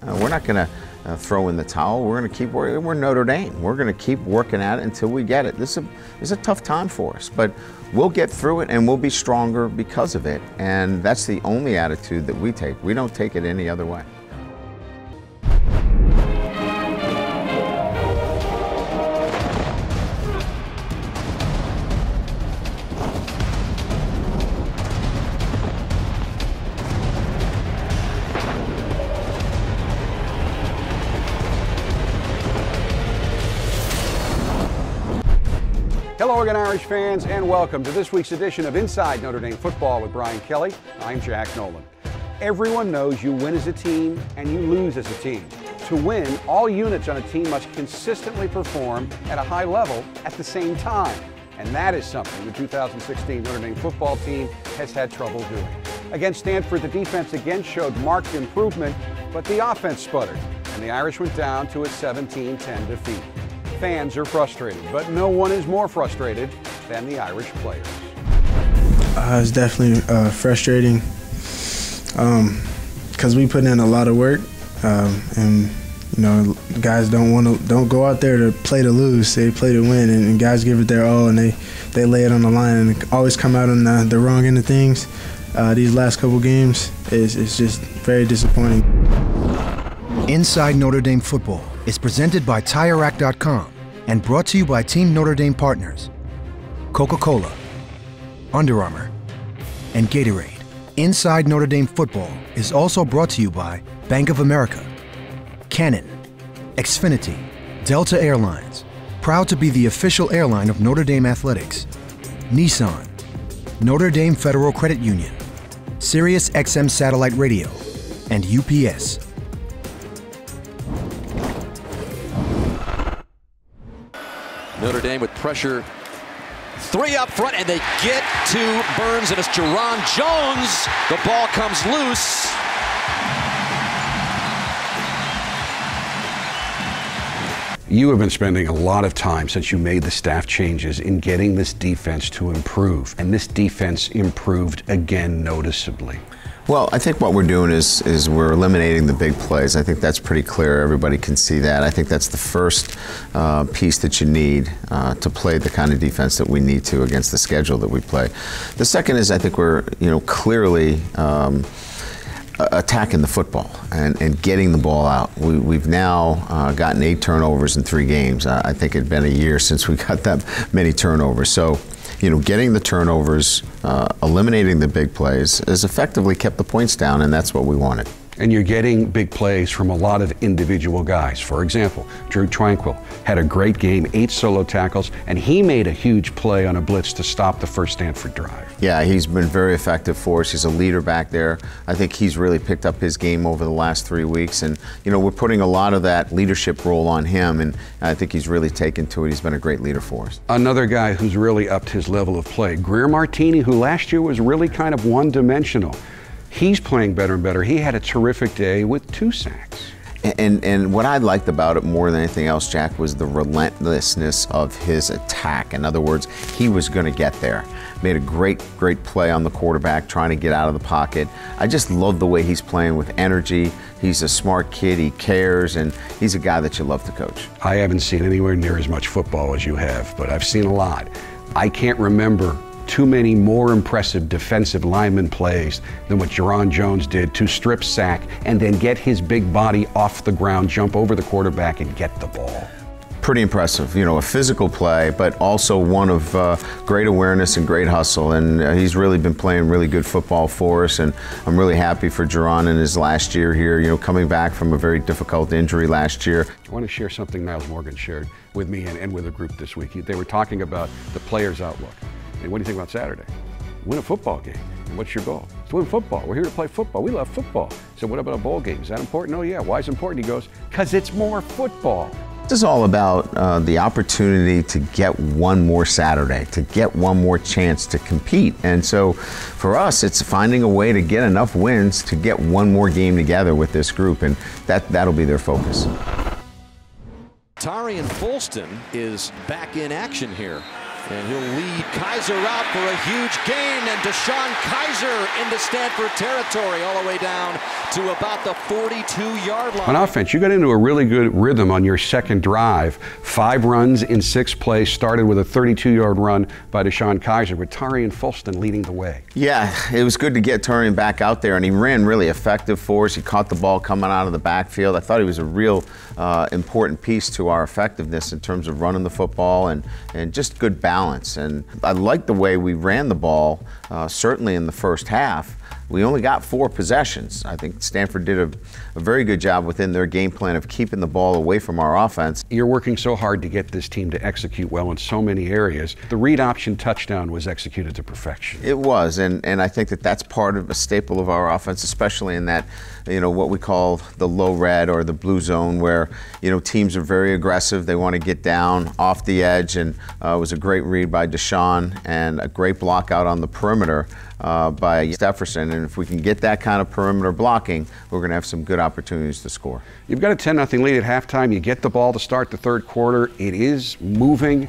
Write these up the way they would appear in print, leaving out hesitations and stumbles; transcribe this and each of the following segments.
We're not going to throw in the towel. We're going to keep working. We're Notre Dame. We're going to keep working at it until we get it. This is a tough time for us, but we'll get through it and we'll be stronger because of it. And that's the only attitude that we take. We don't take it any other way. Hello again, Irish fans, and welcome to this week's edition of Inside Notre Dame Football with Brian Kelly. I'm Jack Nolan. Everyone knows you win as a team and you lose as a team. To win, all units on a team must consistently perform at a high level at the same time. And that is something the 2016 Notre Dame football team has had trouble doing. Against Stanford, the defense again showed marked improvement, but the offense sputtered, and the Irish went down to a 17-10 defeat. Fans are frustrated, but no one is more frustrated than the Irish players. It's definitely frustrating because we put in a lot of work, and you know, guys don't go out there to play to lose. They play to win, and guys give it their all, and they lay it on the line, and always come out on the wrong end of things. These last couple games is just very disappointing. Inside Notre Dame Football is presented by TireRack.com and brought to you by Team Notre Dame partners, Coca-Cola, Under Armour, and Gatorade. Inside Notre Dame Football is also brought to you by Bank of America, Canon, Xfinity, Delta Airlines, proud to be the official airline of Notre Dame Athletics, Nissan, Notre Dame Federal Credit Union, Sirius XM Satellite Radio, and UPS. Notre Dame with pressure, three up front, and they get to Burns, and it's Jerron Jones. The ball comes loose. You have been spending a lot of time since you made the staff changes in getting this defense to improve, and this defense improved again noticeably. Well, I think what we're doing is we're eliminating the big plays. I think that's pretty clear. Everybody can see that. I think that's the first piece that you need to play the kind of defense that we need to against the schedule that we play. The second is I think we're clearly attacking the football and getting the ball out. We've now gotten 8 turnovers in 3 games. I think it'd been a year since we got that many turnovers. So, getting the turnovers, eliminating the big plays has effectively kept the points down, and that's what we wanted. And you're getting big plays from a lot of individual guys. For example, Drew Tranquill had a great game, 8 solo tackles, and he made a huge play on a blitz to stop the first Stanford drive. Yeah, he's been very effective for us. He's a leader back there. I think he's really picked up his game over the last 3 weeks, and we're putting a lot of that leadership role on him, and I think he's really taken to it. He's been a great leader for us. Another guy who's really upped his level of play, Greer Martini, who last year was really kind of one-dimensional. He's playing better and better. He had a terrific day with 2 sacks. And what I liked about it more than anything else, Jack, was the relentlessness of his attack. In other words, he was going to get there. Made a great play on the quarterback, trying to get out of the pocket. I just love the way he's playing with energy. He's a smart kid, he cares, and he's a guy that you love to coach. I haven't seen anywhere near as much football as you have, but I've seen a lot. I can't remember too many more impressive defensive lineman plays than what Jerron Jones did to strip sack and then get his big body off the ground, jump over the quarterback, and get the ball. Pretty impressive, a physical play, but also one of great awareness and great hustle. And he's really been playing really good football for us. And I'm really happy for Jerron in his last year here, coming back from a very difficult injury last year. I want to share something Niles Morgan shared with me and with a group this week. They were talking about the players' outlook. And what do you think about Saturday? Win a football game. And what's your goal? It's to win football. We're here to play football. We love football. So what about a bowl game? Is that important? Oh yeah. Why is it important? He goes, because it's more football. This is all about the opportunity to get one more Saturday, to get one more chance to compete. And so for us, it's finding a way to get enough wins to get one more game together with this group, and that'll be their focus. Tarian Folston is back in action here. And he'll lead Kaiser out for a huge gain, and Deshaun Kaiser into Stanford territory all the way down to about the 42-yard line. On offense, you got into a really good rhythm on your second drive. 5 runs in 6 plays, started with a 32-yard run by Deshaun Kaiser, with Tarian Fulston leading the way. Yeah, it was good to get Tarian back out there, and he ran really effective for us. He caught the ball coming out of the backfield. I thought he was a real important piece to our effectiveness in terms of running the football and just good balance. And I liked the way we ran the ball, certainly in the first half. We only got 4 possessions. I think Stanford did a very good job within their game plan of keeping the ball away from our offense. You're working so hard to get this team to execute well in so many areas. The read option touchdown was executed to perfection. It was, and I think that that's part of a staple of our offense, especially in that, what we call the low red or the blue zone, where, teams are very aggressive. They want to get down off the edge, and it was a great read by Deshaun and a great block out on the perimeter by Stefferson. And if we can get that kind of perimeter blocking, we're going to have some good opportunities to score. You've got a 10-0 lead at halftime. You get the ball to start the third quarter. It is moving,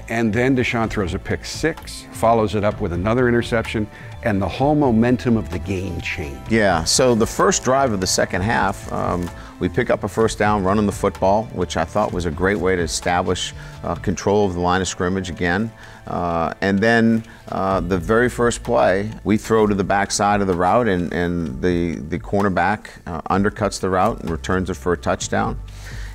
and then Deshaun throws a pick 6, follows it up with another interception, and the whole momentum of the game changed. Yeah, so the first drive of the second half, we pick up a first down running the football, which I thought was a great way to establish control of the line of scrimmage again. And then the very first play, we throw to the backside of the route, and the cornerback undercuts the route and returns it for a touchdown.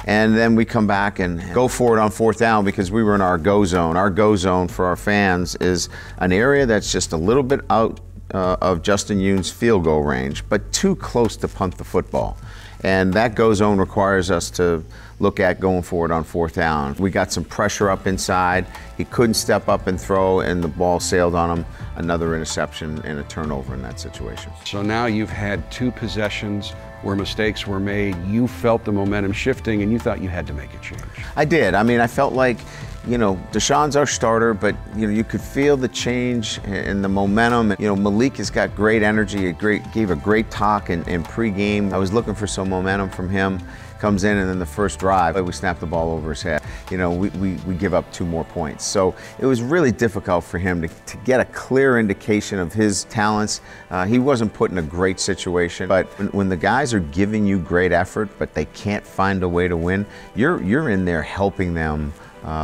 And then we come back and go for it on 4th down because we were in our go zone. Our go zone for our fans is an area that's just a little bit out of Justin Yoon's field goal range, but too close to punt the football. And that go zone requires us to look at going forward on 4th down. We got some pressure up inside. He couldn't step up and throw, and the ball sailed on him. Another interception and a turnover in that situation. So now you've had 2 possessions where mistakes were made. You felt the momentum shifting, and you thought you had to make a change. I did. I mean, I felt like, Deshaun's our starter, but, you could feel the change in the momentum. Malik has got great energy, gave a great talk in pregame. I was looking for some momentum from him. Comes in, and then the first drive, we snap the ball over his head. We give up 2 more points. So it was really difficult for him to get a clear indication of his talents. He wasn't put in a great situation, but when the guys are giving you great effort, but they can't find a way to win, you're in there helping them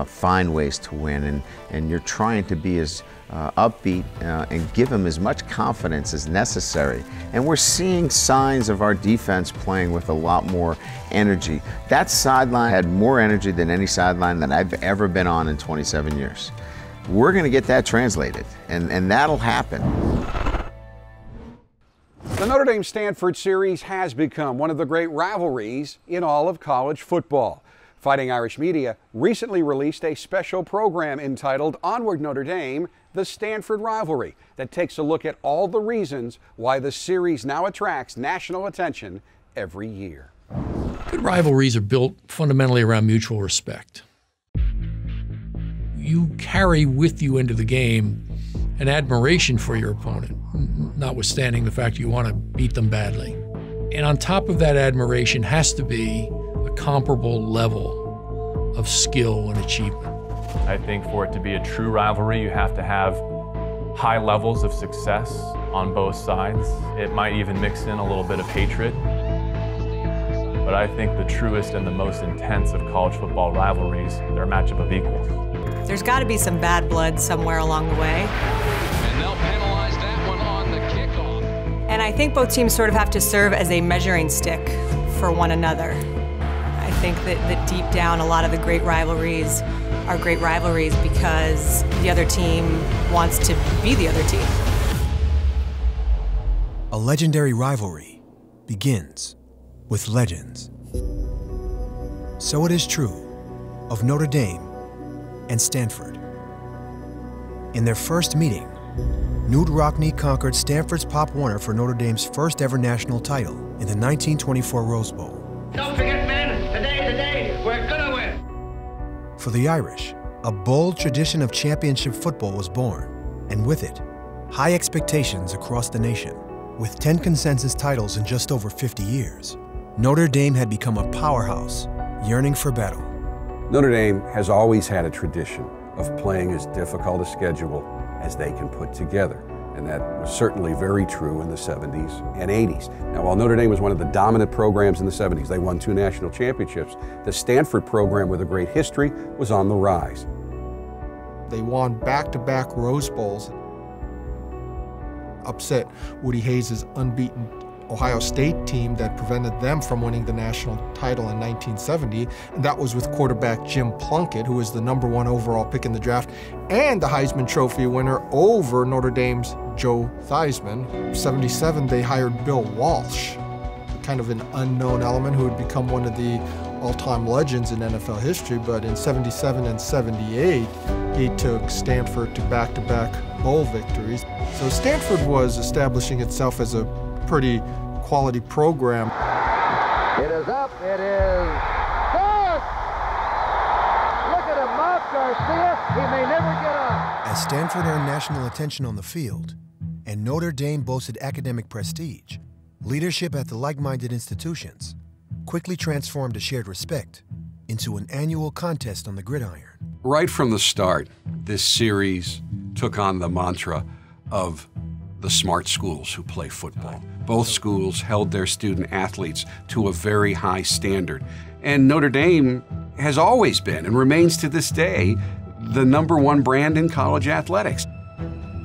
find ways to win, and you're trying to be as upbeat and give them as much confidence as necessary. And we're seeing signs of our defense playing with a lot more energy. That sideline had more energy than any sideline that I've ever been on in 27 years. We're going to get that translated, and that'll happen. The Notre Dame-Stanford series has become one of the great rivalries in all of college football. Fighting Irish Media recently released a special program entitled Onward Notre Dame, the Stanford Rivalry, that takes a look at all the reasons why the series now attracts national attention every year. Good rivalries are built fundamentally around mutual respect. You carry with you into the game an admiration for your opponent, notwithstanding the fact you want to beat them badly. And on top of that admiration has to be a comparable level of skill and achievement. I think for it to be a true rivalry, you have to have high levels of success on both sides. It might even mix in a little bit of hatred. But I think the truest and the most intense of college football rivalries, they're a matchup of equals. There's got to be some bad blood somewhere along the way. And they'll penalize that one on the kickoff. And I think both teams sort of have to serve as a measuring stick for one another. I think that deep down, a lot of the great rivalries are great rivalries because the other team wants to be the other team. A legendary rivalry begins with legends. So it is true of Notre Dame and Stanford. In their first meeting, Knute Rockne conquered Stanford's Pop Warner for Notre Dame's first ever national title in the 1924 Rose Bowl. Don't forget, men, today, we're gonna win. For the Irish, a bold tradition of championship football was born, and with it, high expectations across the nation. With 10 consensus titles in just over 50 years, Notre Dame had become a powerhouse, yearning for battle. Notre Dame has always had a tradition of playing as difficult a schedule as they can put together. And that was certainly very true in the 70s and 80s. Now, while Notre Dame was one of the dominant programs in the 70s, they won 2 national championships, the Stanford program with a great history was on the rise. They won back-to-back Rose Bowls, upset Woody Hayes' unbeaten Ohio State team that prevented them from winning the national title in 1970, and that was with quarterback Jim Plunkett, who was the #1 overall pick in the draft, and the Heisman Trophy winner over Notre Dame's Joe Theismann. 77, they hired Bill Walsh, kind of an unknown element who would become one of the all-time legends in NFL history, but in 77 and 78, he took Stanford to back-to-back bowl victories. So Stanford was establishing itself as a pretty quality program. It is up, it is good! Look at him, Mark Garcia, he may never get up. As Stanford earned national attention on the field and Notre Dame boasted academic prestige, leadership at the like-minded institutions quickly transformed a shared respect into an annual contest on the gridiron. Right from the start, this series took on the mantra of the smart schools who play football. Both schools held their student athletes to a very high standard. And Notre Dame has always been, and remains to this day, the #1 brand in college athletics.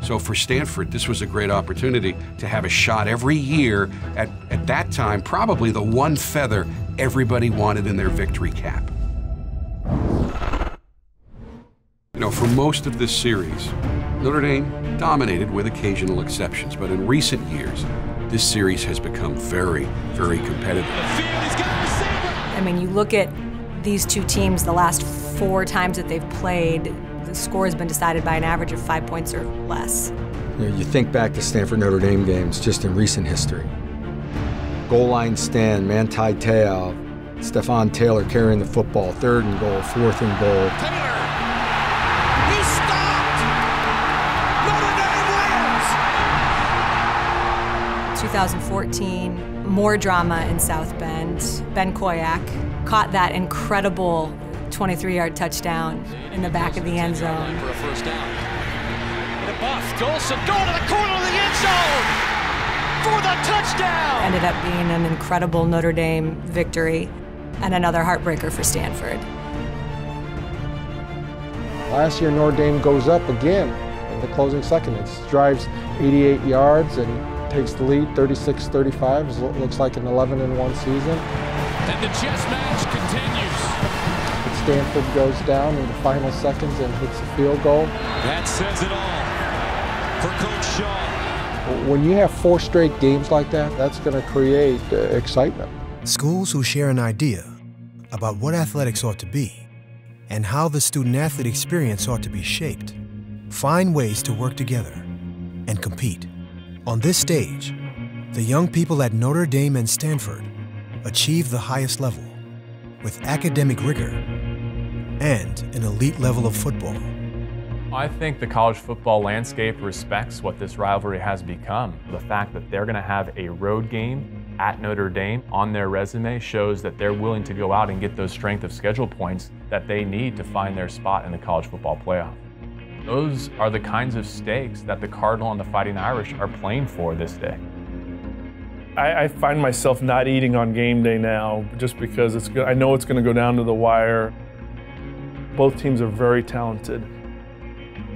So for Stanford, this was a great opportunity to have a shot every year at that time, probably the one feather everybody wanted in their victory cap. You know, for most of this series, Notre Dame dominated with occasional exceptions, but in recent years, this series has become very, very competitive. I mean, you look at these two teams, the last 4 times that they've played, the score has been decided by an average of 5 points or less. You think back to Stanford Notre Dame games just in recent history. Goal line stand, Manti Te'o, Stephon Taylor carrying the football, 3rd and goal, 4th and goal. Taylor, he stopped! Notre Dame wins! 2014, more drama in South Bend. Ben Koyak caught that incredible 23-yard touchdown in the back of the end zone. For a first down. The buff, Golson going to the corner of the end zone for the touchdown! Ended up being an incredible Notre Dame victory and another heartbreaker for Stanford. Last year, Notre Dame goes up again in the closing second. It drives 88 yards and takes the lead, 36-35. It looks like an 11-1 season. And the chess match continues. Stanford goes down in the final seconds and hits a field goal. That says it all for Coach Shaw. When you have 4 straight games like that, that's going to create excitement. Schools who share an idea about what athletics ought to be and how the student-athlete experience ought to be shaped find ways to work together and compete. On this stage, the young people at Notre Dame and Stanford achieve the highest level with academic rigor and an elite level of football. I think the college football landscape respects what this rivalry has become. The fact that they're going to have a road game at Notre Dame on their resume shows that they're willing to go out and get those strength of schedule points that they need to find their spot in the college football playoff. Those are the kinds of stakes that the Cardinal and the Fighting Irish are playing for this day. I find myself not eating on game day now just because I know it's going to go down to the wire. Both teams are very talented.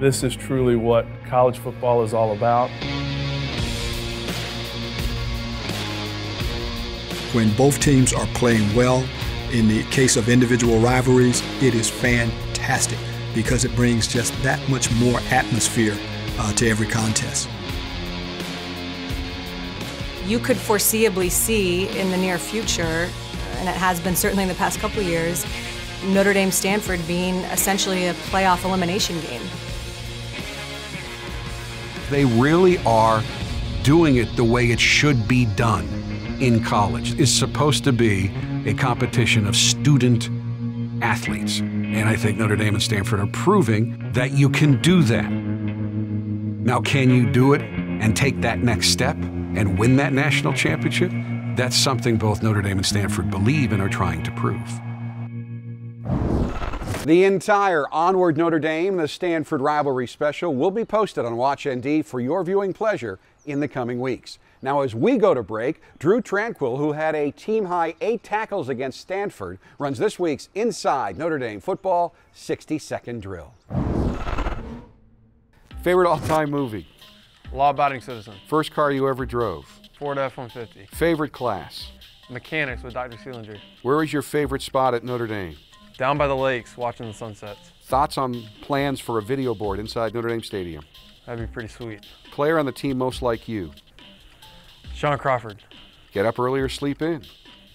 This is truly what college football is all about. When both teams are playing well, in the case of individual rivalries, it is fantastic because it brings just that much more atmosphere to every contest. You could foreseeably see in the near future, and it has been certainly in the past couple of years, Notre Dame-Stanford being essentially a playoff elimination game. They really are doing it the way it should be done in college. It's supposed to be a competition of student athletes. And I think Notre Dame and Stanford are proving that you can do that. Now, can you do it and take that next step and win that national championship? That's something both Notre Dame and Stanford believe and are trying to prove. The entire Onward Notre Dame, the Stanford rivalry special, will be posted on WatchND for your viewing pleasure in the coming weeks. Now, as we go to break, Drew Tranquill, who had a team-high 8 tackles against Stanford, runs this week's Inside Notre Dame Football 60-second drill. Favorite all-time movie? Law-abiding citizen. First car you ever drove? Ford F-150. Favorite class? Mechanics with Dr. Seelinger. Where is your favorite spot at Notre Dame? Down by the lakes, watching the sunsets. Thoughts on plans for a video board inside Notre Dame Stadium? That'd be pretty sweet. Player on the team most like you? Sean Crawford. Get up early or sleep in?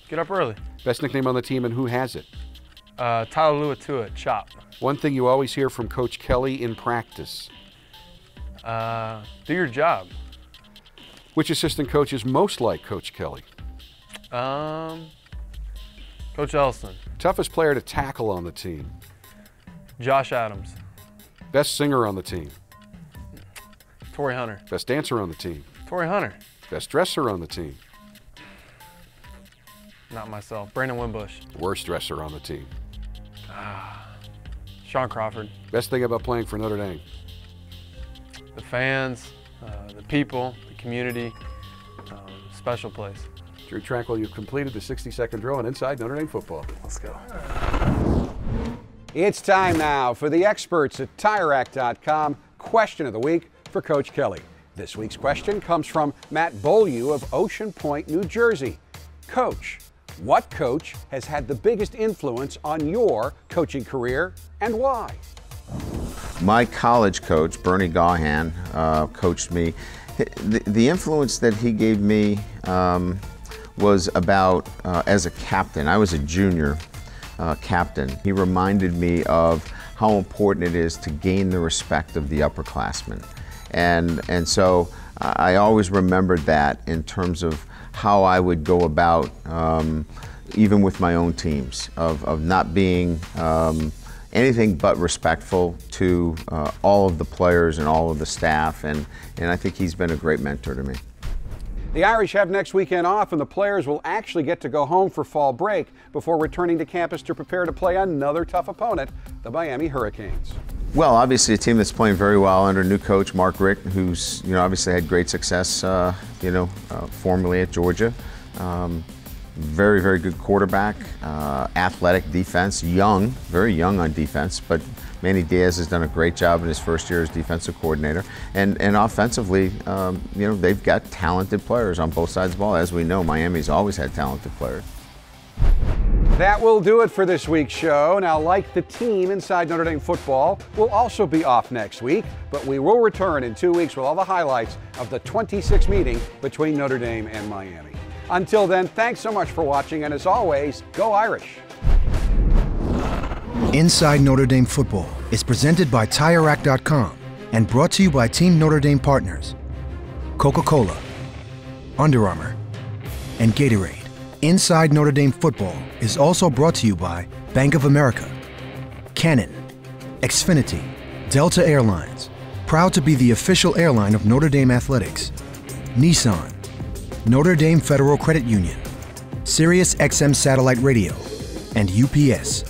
Get up early. Best nickname on the team and who has it? Tyler Luatua, Chop. One thing you always hear from Coach Kelly in practice? Do your job. Which assistant coach is most like Coach Kelly? Coach Ellison. Toughest player to tackle on the team? Josh Adams. Best singer on the team? Torrey Hunter. Best dancer on the team? Torrey Hunter. Best dresser on the team? Not myself. Brandon Wimbush. Worst dresser on the team? Sean Crawford. Best thing about playing for Notre Dame? The fans, the people, the community, special place. Drew Tranquill, you've completed the 60-second drill on Inside Notre Dame Football. Let's go. It's time now for the experts at TireRack.com question of the week for Coach Kelly. This week's question comes from Matt Beaulieu of Ocean Point, New Jersey. Coach, what coach has had the biggest influence on your coaching career and why? My college coach, Bernie Gaughan, coached me. The influence that he gave me was about as a captain. I was a junior captain. He reminded me of how important it is to gain the respect of the upperclassmen. And so I always remembered that in terms of how I would go about, even with my own teams, of not being anything but respectful to all of the players and all of the staff, and I think he's been a great mentor to me. The Irish have next weekend off, and the players will actually get to go home for fall break before returning to campus to prepare to play another tough opponent, the Miami Hurricanes. Well, obviously a team that's playing very well under new coach Mark Richt, who's obviously had great success formerly at Georgia. Very, very good quarterback, athletic defense, young, very young on defense, but Manny Diaz has done a great job in his first year as defensive coordinator. And offensively, they've got talented players on both sides of the ball. As we know, Miami's always had talented players. That will do it for this week's show. Now, like the team Inside Notre Dame Football, we'll also be off next week, but we will return in 2 weeks with all the highlights of the 26th meeting between Notre Dame and Miami. Until then, thanks so much for watching, and as always, go Irish. Inside Notre Dame Football is presented by TireRack.com and brought to you by Team Notre Dame partners, Coca-Cola, Under Armour, and Gatorade. Inside Notre Dame Football is also brought to you by Bank of America, Canon, Xfinity, Delta Airlines, proud to be the official airline of Notre Dame Athletics, Nissan, Notre Dame Federal Credit Union, Sirius XM Satellite Radio, and UPS.